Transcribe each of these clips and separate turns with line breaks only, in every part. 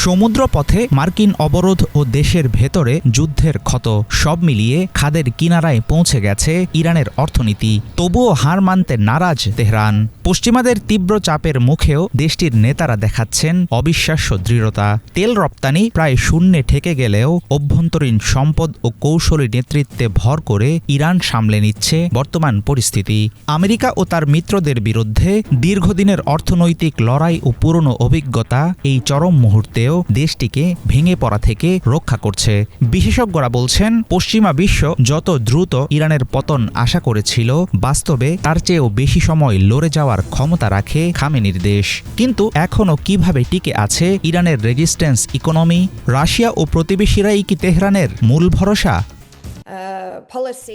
সমুদ্রপথে মার্কিন অবরোধ ও দেশের ভেতরে যুদ্ধের ক্ষত সব মিলিয়ে খাদের কিনারায় পৌঁছে গেছে ইরানের অর্থনীতি। তবুও হার মানতে নারাজ তেহরান। পশ্চিমাদের তীব্র চাপের মুখেও দেশটির নেতারা দেখাচ্ছেন অবিশ্বাস্য দৃঢ়তা। তেল রপ্তানি প্রায় শূন্যে ঠেকে গেলেও অভ্যন্তরীণ সম্পদ ও কৌশলী নেতৃত্বে ভর করে ইরান সামলে নিচ্ছে বর্তমান পরিস্থিতি। আমেরিকা ও তার মিত্রদের বিরুদ্ধে দীর্ঘদিনের অর্থনৈতিক লড়াই ও পুরনো অভিজ্ঞতা এই চরম মুহূর্তেও দেশটিকে ভেঙে পড়া থেকে রক্ষা করছে। বিশেষজ্ঞরা বলছেন, পশ্চিমা বিশ্ব যত দ্রুত ইরানের পতন আশা করেছিল, বাস্তবে তার চেয়েও বেশি সময় লড়ে যাওয়ার ক্ষমতা রাখে খামেনির দেশ। কিন্তু এখনও কিভাবে টিকে আছে ইরানের রেজিস্ট্যান্স ইকোনমি? রাশিয়া ও প্রতিবেশীরাই কি তেহরানের মূল ভরসা?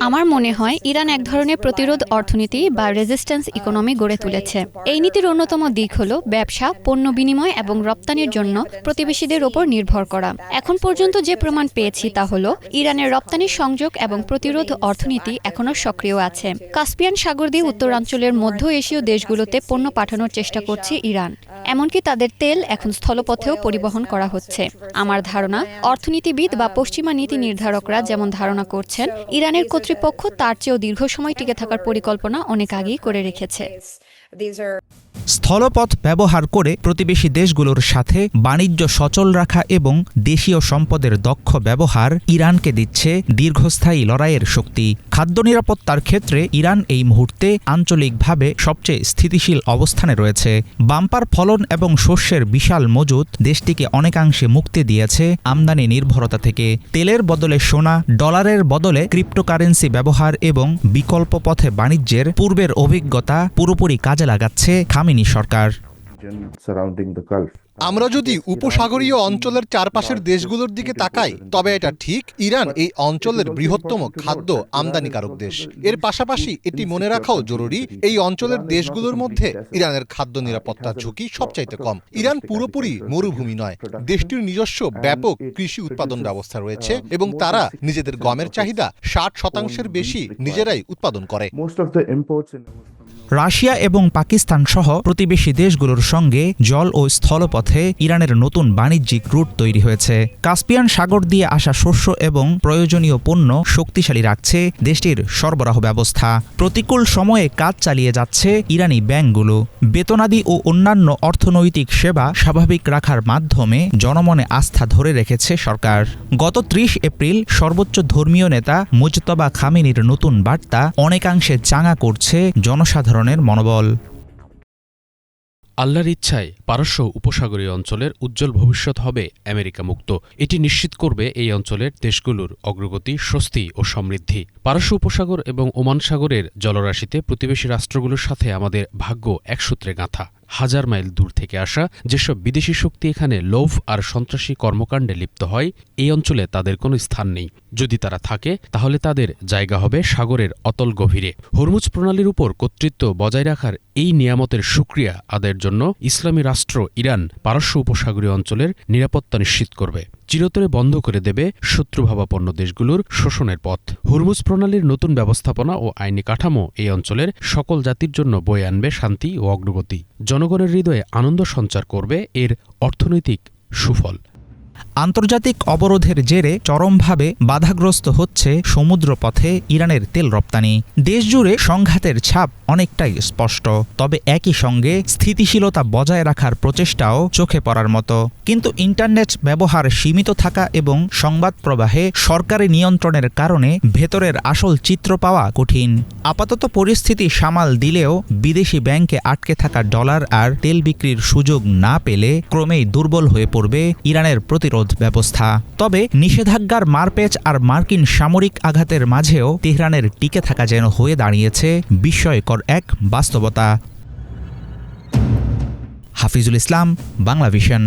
আমার মনে হয় ইরান এক ধরনের প্রতিরোধ অর্থনীতি বা রেজিস্ট্যান্স ইকোনমি গড়ে তুলেছে। এই নীতির অন্যতম দিক হল ব্যবসা, পণ্য বিনিময় এবং রপ্তানির জন্য প্রতিবেশীদের ওপর নির্ভর করা। এখন পর্যন্ত যে প্রমাণ পেয়েছি তা হল ইরানের রপ্তানি সংযোগ এবং প্রতিরোধ অর্থনীতি এখনও সক্রিয় আছে। কাস্পিয়ান সাগর দিয়ে উত্তরাঞ্চলের মধ্য এশীয় দেশগুলোতে পণ্য পাঠানোর চেষ্টা করছে ইরান। এমনকি তাদের তেল এখন স্থলপথেও পরিবহন করা হচ্ছে। আমার ধারণা, অর্থনীতিবিদ বা পশ্চিমা নীতি নির্ধারকরা যেমন ধারণা করছেন, ইরানের কর্তৃপক্ষ তার চেয়েও দীর্ঘ সময় টিকে থাকার পরিকল্পনা অনেক আগেই করে রেখেছে।
স্থলপথ ব্যবহার করে প্রতিবেশী দেশগুলোর সাথে বাণিজ্য সচল রাখা এবং দেশীয় সম্পদের দক্ষ ব্যবহার ইরানকে দিচ্ছে দীর্ঘস্থায়ী লড়াইয়ের শক্তি। খাদ্য নিরাপত্তার ক্ষেত্রে ইরান এই মুহূর্তে আঞ্চলিকভাবে সবচেয়ে স্থিতিশীল অবস্থানে রয়েছে। বাম্পার ফলন এবং শস্যের বিশাল মজুত দেশটিকে অনেকাংশে মুক্তি দিয়েছে আমদানি নির্ভরতা থেকে। তেলের বদলে সোনা, ডলারের বদলে ক্রিপ্টোকারেন্সি ব্যবহার এবং বিকল্প পথে বাণিজ্যের পূর্বের অভিজ্ঞতা পুরোপুরি কাজে লাগাচ্ছে খামেনি সরকার।
আমরা যদি উপসাগরীয় অঞ্চলের চারপাশের দেশগুলোর দিকে তাকাই, তবে এটা ঠিক, ইরান এই অঞ্চলের বৃহত্তম খাদ্য আমদানিকারক দেশ। এর পাশাপাশি এটি মনে রাখাও জরুরি, এই অঞ্চলের দেশগুলোর মধ্যে ইরানের খাদ্য নিরাপত্তার ঝুঁকি সবচাইতে কম। ইরান পুরোপুরি মরুভূমি নয়, দেশটির নিজস্ব ব্যাপক কৃষি উৎপাদন ব্যবস্থা রয়েছে এবং তারা নিজেদের গমের চাহিদা 60% বেশি নিজেরাই উৎপাদন করে।
রাশিয়া এবং পাকিস্তান সহ প্রতিবেশী দেশগুলোর সঙ্গে জল ও স্থলপথে ইরানের নতুন বাণিজ্যিক রুট তৈরি হয়েছে। কাস্পিয়ান সাগর দিয়ে আসা শস্য এবং প্রয়োজনীয় পণ্য শক্তিশালী রাখছে দেশটির সরবরাহ ব্যবস্থা। প্রতিকূল সময়ে কাজ চালিয়ে যাচ্ছে ইরানি ব্যাংকগুলো। বেতনাদি ও অন্যান্য অর্থনৈতিক সেবা স্বাভাবিক রাখার মাধ্যমে জনমনে আস্থা ধরে রেখেছে সরকার। গত 30 এপ্রিল সর্বোচ্চ ধর্মীয় নেতা মুজতবা খামেনির নতুন বার্তা অনেকাংশে চাঙা করছে জনসাধারণের মনোবল।
আল্লাহর ইচ্ছায় পারস্য উপসাগরীয় অঞ্চলের উজ্জ্বল ভবিষ্যৎ হবে আমেরিকা মুক্ত। এটি নিশ্চিত করবে এই অঞ্চলের দেশগুলোর অগ্রগতি, স্বস্তি ও সমৃদ্ধি। পারস্য উপসাগর এবং ওমান সাগরের জলরাশিতে প্রতিবেশী রাষ্ট্রগুলোর সাথে আমাদের ভাগ্য এক সূত্রে গাঁথা। হাজার মাইল দূর থেকে আসা যেসব বিদেশি শক্তি এখানে লোভ আর সন্ত্রাসী কর্মকাণ্ডে লিপ্ত হয়, এই অঞ্চলে তাদের কোনো স্থান নেই। যদি তারা থাকে, তাহলে তাদের জায়গা হবে সাগরের অতল গভীরে। হরমুজ প্রণালীর উপর কর্তৃত্ব বজায় রাখার এই নিয়ামতের সুক্রিয়া আদায়ের জন্য ইসলামী রাষ্ট্র ইরান পারস্য উপসাগরীয় অঞ্চলের নিরাপত্তা নিশ্চিত করবে, চিরতরে বন্ধ করে দেবে শত্রুভাবাপন্ন দেশগুলোর শোষণের পথ। হরমুজ প্রণালীর নতুন ব্যবস্থাপনা ও আইনি কাঠামো এই অঞ্চলের সকল জাতির জন্য বয়ে আনবে শান্তি ও অগ্রগতি। জনগণের হৃদয়ে আনন্দ সঞ্চার করবে এর অর্থনৈতিক সুফল।
আন্তর্জাতিক অবরোধের জেরে চরমভাবে বাধাগ্রস্ত হচ্ছে সমুদ্রপথে ইরানের তেল রপ্তানি। দেশজুড়ে সংঘাতের ছাপ অনেকটাই স্পষ্ট, তবে একই সঙ্গে স্থিতিশীলতা বজায় রাখার প্রচেষ্টাও চোখে পড়ার মতো। কিন্তু ইন্টারনেট ব্যবহার সীমিত থাকা এবং সংবাদ প্রবাহে সরকারি নিয়ন্ত্রণের কারণে ভেতরের আসল চিত্র পাওয়া কঠিন। আপাতত পরিস্থিতি সামাল দিলেও বিদেশি ব্যাংকে আটকে থাকা ডলার আর তেল বিক্রির সুযোগ না পেলে ক্রমেই দুর্বল হয়ে পড়বে ইরানের প্রতিরোধ ব্যবস্থা। তবে নিষেধাজ্ঞার মারপ্যাচ আর মার্কিন সামরিক আঘাতের মাঝেও তেহরানের টিকে থাকা যেন হয়ে দাঁড়িয়েছে বিস্ময়কর এক বাস্তবতা। হাফিজুল ইসলাম, বাংলাভিশন।